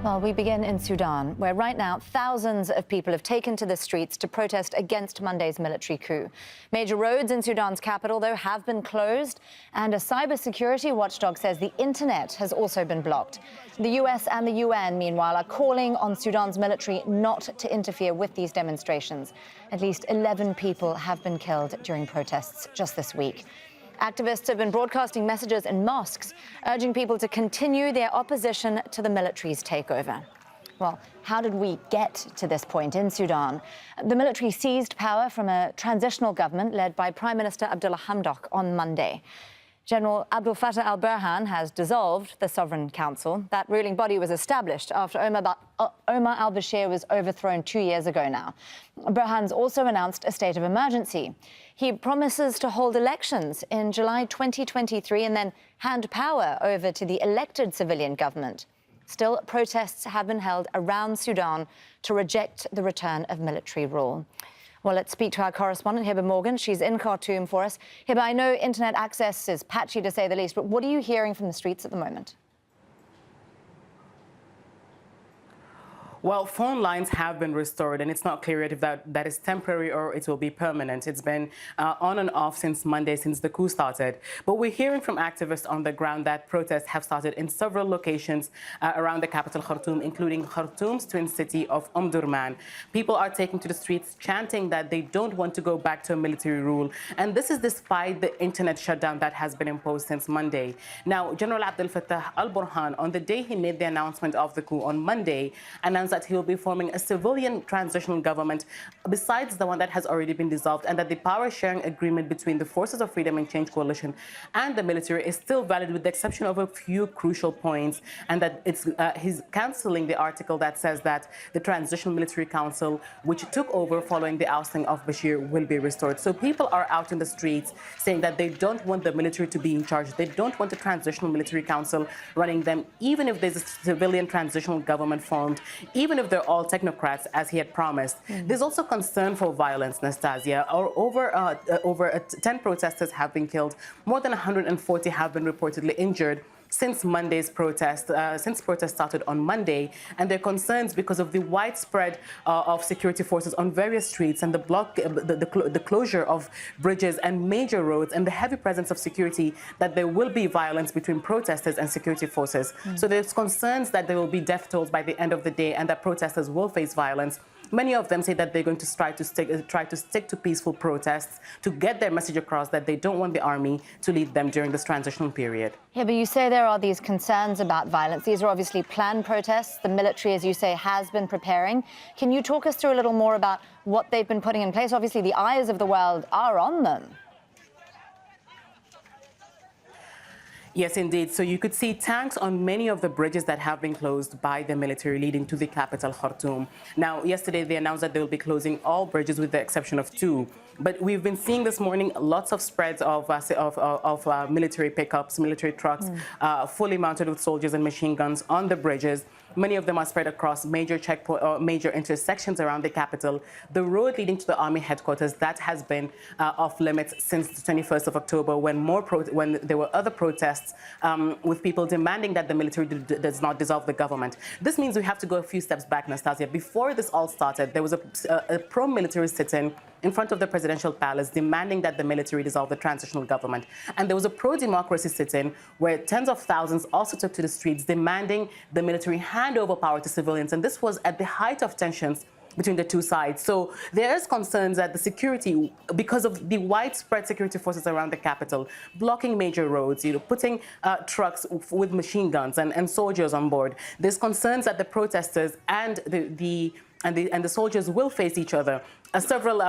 Well, we begin in Sudan, where right now thousands of people have taken to the streets to protest against Monday's military coup. Major roads in Sudan's capital, though, have been closed, and a cybersecurity watchdog says the internet has also been blocked. The US and the UN, meanwhile, are calling on Sudan's military not to interfere with these demonstrations. At least 11 people have been killed during protests just this week. Activists have been broadcasting messages in mosques, urging people to continue their opposition to the military's takeover. Well, how did we get to this point in Sudan? The military seized power from a transitional government led by Prime Minister Abdullah Hamdok on Monday. General Abdel Fattah al-Burhan has dissolved the Sovereign Council. That ruling body was established after Omar al-Bashir was overthrown 2 years ago now. Burhan's also announced a state of emergency. He promises to hold elections in July 2023 and then hand power over to the elected civilian government. Still, protests have been held around Sudan to reject the return of military rule. Well, let's speak to our correspondent, HIBA Morgan. She's in Khartoum for us. HIBA, I know internet access is patchy, to say the least, but what are you hearing from the streets at the moment? Well, phone lines have been restored, and it's not clear if that is temporary or it will be permanent. It's been on and off since Monday, since the coup started. But we're hearing from activists on the ground that protests have started in several locations around the capital, Khartoum, including Khartoum's twin city of Durman. People are taking to the streets, chanting that they don't want to go back to a military rule. And this is despite the internet shutdown that has been imposed since Monday. Now, General Abdel Fattah al-Burhan, on the day he made the announcement of the coup on Monday, announced that he will be forming a civilian transitional government besides the one that has already been dissolved, and that the power-sharing agreement between the Forces of Freedom and Change Coalition and the military is still valid with the exception of a few crucial points, and that he's cancelling the article that says that the Transitional Military Council, which took over following the ousting of Bashir, will be restored. So people are out in the streets saying that they don't want the military to be in charge. They don't want a Transitional Military Council running them, even if there's a civilian transitional government formed, even if they're all technocrats, as he had promised. There's also concern for violence, Nastasia. Over 10 protesters have been killed. More than 140 have been reportedly injured since Monday's protest, since protests started on Monday, and their concerns because of the widespread of security forces on various streets and the closure of bridges and major roads and the heavy presence of security, that there will be violence between protesters and security forces. So there's concerns that there will be death tolls by the end of the day and that protesters will face violence. Many of them say that they're going to try to stick to peaceful protests to get their message across that they don't want the army to lead them during this transitional period. Yeah, but you say there are these concerns about violence. These are obviously planned protests. The military, as you say, has been preparing. Can you talk us through a little more about what they've been putting in place? Obviously, the eyes of the world are on them. Yes, indeed. So you could see tanks on many of the bridges that have been closed by the military leading to the capital, Khartoum. Now, yesterday they announced that they will be closing all bridges with the exception of 2. But we've been seeing this morning lots of spreads of military pickups, military trucks, fully mounted with soldiers and machine guns on the bridges. Many of them are spread across major major intersections around the capital. The road leading to the army headquarters, that has been off limits since the 21st of October, when there were other protests with people demanding that the military does not dissolve the government. This means we have to go a few steps back, Nastasia. Before this all started, there was a pro-military sit-in in front of the presidential palace demanding that the military dissolve the transitional government. And there was a pro-democracy sit-in where tens of thousands also took to the streets demanding the military hand over power to civilians. And this was at the height of tensions between the two sides. So there is concerns that the security, because of the widespread security forces around the capital, blocking major roads, putting trucks with machine guns and soldiers on board. There's concerns that the protesters and the soldiers will face each other. Several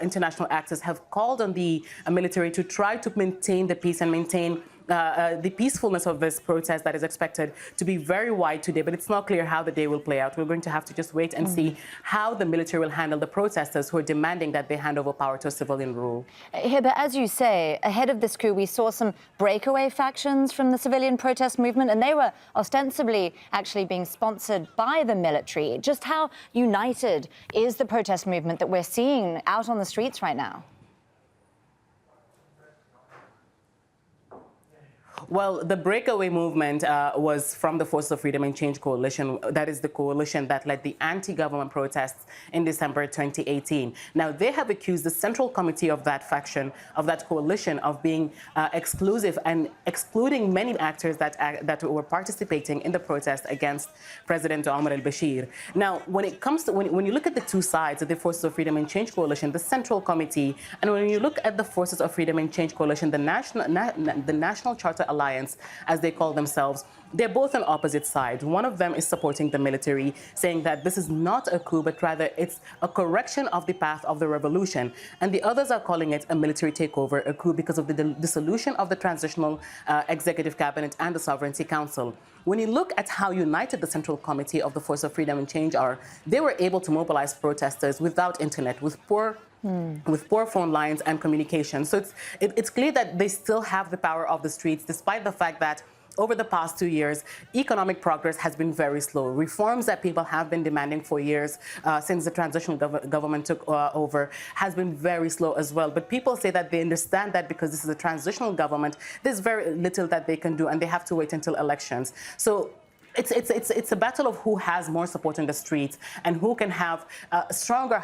international actors have called on the military to try to maintain the peace and maintain the peacefulness of this protest that is expected to be very wide today, but it's not clear how the day will play out. We're going to have to just wait and see how the military will handle the protesters who are demanding that they hand over power to a civilian rule. Hiba, as you say, ahead of this coup, we saw some breakaway factions from the civilian protest movement, and they were ostensibly actually being sponsored by the military. Just how united is the protest movement that we're seeing out on the streets right now? Well, the breakaway movement was from the Forces of Freedom and Change coalition. That is the coalition that led the anti-government protests in December 2018. Now, they have accused the Central Committee of that faction, of that coalition, of being exclusive and excluding many actors that were participating in the protest against President Omar al-Bashir. Now, when it comes to, when you look at the two sides of the Forces of Freedom and Change coalition, the Central Committee, and when you look at the Forces of Freedom and Change coalition, the National Charter Alliance, as they call themselves, they're both on opposite sides. One of them is supporting the military, saying that this is not a coup, but rather it's a correction of the path of the revolution. And the others are calling it a military takeover, a coup, because of the dissolution of the transitional executive cabinet and the Sovereignty Council. When you look at how united the Central Committee of the Force of Freedom and Change are, they were able to mobilize protesters without internet, with poor phone lines and communication. So it's clear that they still have the power of the streets, despite the fact that over the past 2 years, economic progress has been very slow. Reforms that people have been demanding for years since the transitional government took over has been very slow as well. But people say that they understand that because this is a transitional government, there's very little that they can do, and they have to wait until elections. So it's a battle of who has more support in the streets and who can have stronger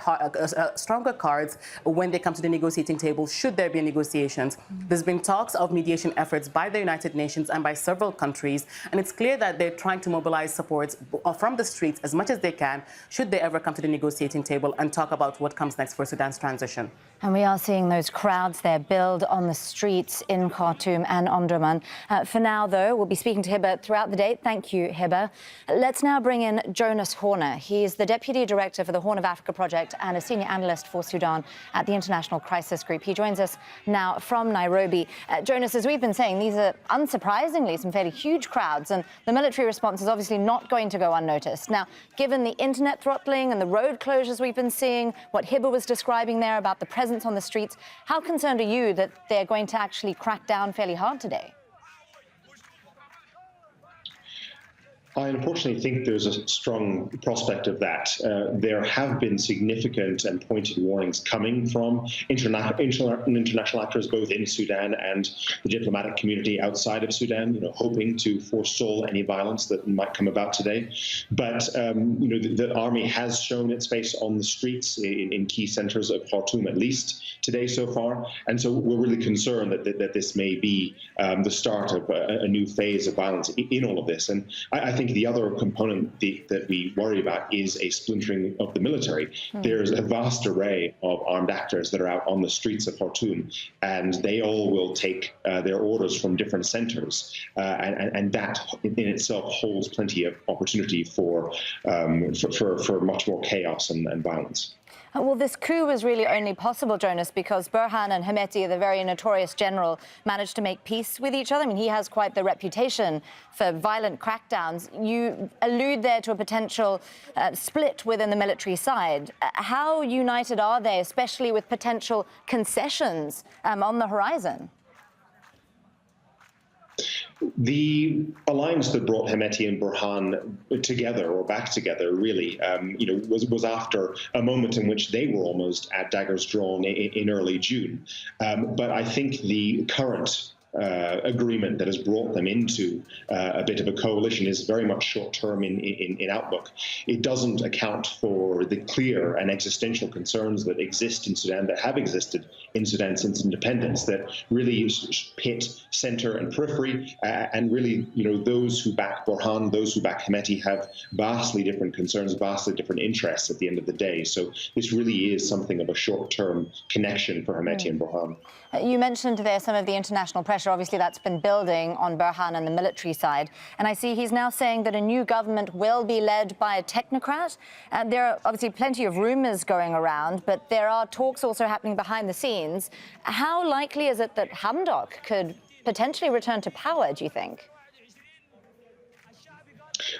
cards when they come to the negotiating table, should there be negotiations. There's been talks of mediation efforts by the United Nations and by several countries, and it's clear that they're trying to mobilize support from the streets as much as they can, should they ever come to the negotiating table and talk about what comes next for Sudan's transition. And we are seeing those crowds there build on the streets in Khartoum and Omdurman. For now, though, we'll be speaking to HIBA throughout the day. Thank you, HIBA. Let's now bring in JONAS Horner. He is the Deputy Director for the Horn of Africa Project and a Senior Analyst for Sudan at the International Crisis Group. He joins us now from Nairobi. JONAS, as we've been saying, these are unsurprisingly some fairly huge crowds, and the military response is obviously not going to go unnoticed. Now, given the internet throttling and the road closures we've been seeing, what HIBA was describing there about the presence on the streets, how concerned are you that they're going to actually crack down fairly hard today? I unfortunately think there's a strong prospect of that. There have been significant and pointed warnings coming from international actors, both in Sudan and the diplomatic community outside of Sudan, hoping to forestall any violence that might come about today. But, the army has shown its face on the streets in key centers of Khartoum, at least today so far. And so we're really concerned that this may be the start of a new phase of violence in all of this. And I think the other component that we worry about is a splintering of the military. There's a vast array of armed actors that are out on the streets of Khartoum, and they all will take their orders from different centers, and that in itself holds plenty of opportunity for much more chaos and violence. Well, this coup was really only possible, JONAS, because Burhan and Hemeti, the very notorious general, managed to make peace with each other. I mean, he has quite the reputation for violent crackdowns. You allude there to a potential split within the military side. How united are they, especially with potential concessions on the horizon? The alliance that brought Hemeti and Burhan together, or back together, really, was after a moment in which they were almost at daggers drawn in early June. But I think the current agreement that has brought them into a bit of a coalition is very much short-term in outlook. It doesn't account for the clear and existential concerns that exist in Sudan, that have existed in Sudan since independence, that really pit center and periphery, and really, those who back Burhan, those who back Hemeti have vastly different concerns, vastly different interests at the end of the day. So this really is something of a short-term connection for Hemeti and Burhan. You mentioned there some of the international pressure. Obviously, that's been building on Burhan and the military side. And I see he's now saying that a new government will be led by a technocrat. There are obviously plenty of rumors going around, but there are talks also happening behind the scenes. How likely is it that Hamdok could potentially return to power, do you think?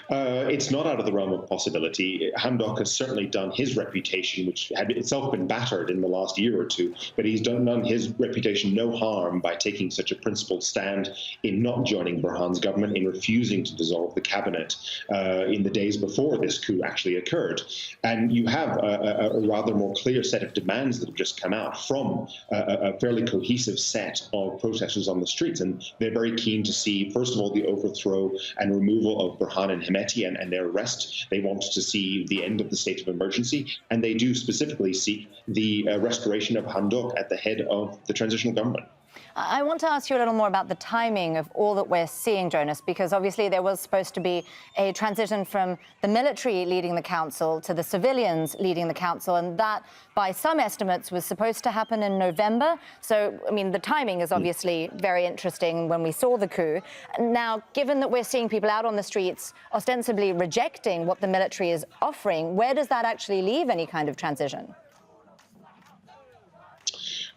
It's not out of the realm of possibility. Hamdok has certainly done his reputation, which had itself been battered in the last year or two, but he's done his reputation no harm by taking such a principled stand in not joining Burhan's government, in refusing to dissolve the cabinet in the days before this coup actually occurred. And you have a rather more clear set of demands that have just come out from a fairly cohesive set of protesters on the streets. And they're very keen to see, first of all, the overthrow and removal of Burhan and Hemeti and their arrest. They want to see the end of the state of emergency, and they do specifically seek the restoration of Hamdok at the head of the transitional government. I want to ask you a little more about the timing of all that we're seeing, Jonas, because obviously there was supposed to be a transition from the military leading the council to the civilians leading the council, and that, by some estimates, was supposed to happen in November. So, I mean, the timing is obviously very interesting when we saw the coup. Now, given that we're seeing people out on the streets ostensibly rejecting what the military is offering, where does that actually leave any kind of transition?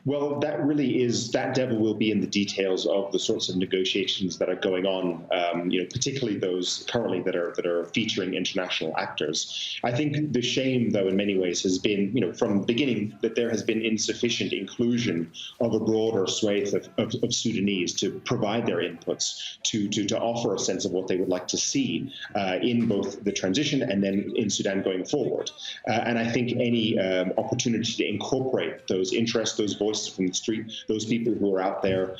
Well, that really is, that devil will be in the details of the sorts of negotiations that are going on, particularly those currently that are featuring international actors. I think the shame, though, in many ways has been, from the beginning, that there has been insufficient inclusion of a broader swathe of Sudanese to provide their inputs, to offer a sense of what they would like to see in both the transition and then in Sudan going forward. And I think any opportunity to incorporate those interests, those voices from the street, those people who are out there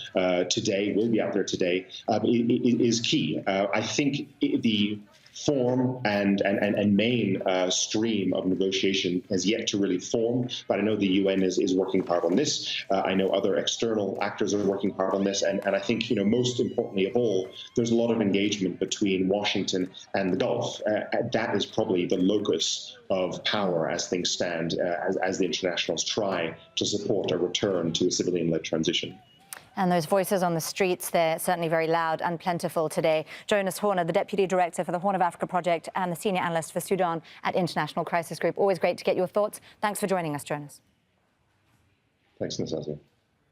today, will be out there today, is key. I think the form and main stream of negotiation has yet to really form, but I know the UN is working hard on this. I know other external actors are working hard on this, and I think, most importantly of all, there's a lot of engagement between Washington and the Gulf. That is probably the locus of power as things stand, as the internationals try to support a return to a civilian-led transition. And those voices on the streets, they're certainly very loud and plentiful today. Jonas Horner, the Deputy Director for the Horn of Africa Project and the Senior Analyst for Sudan at International Crisis Group. Always great to get your thoughts. Thanks for joining us, Jonas. Thanks, Nastasia.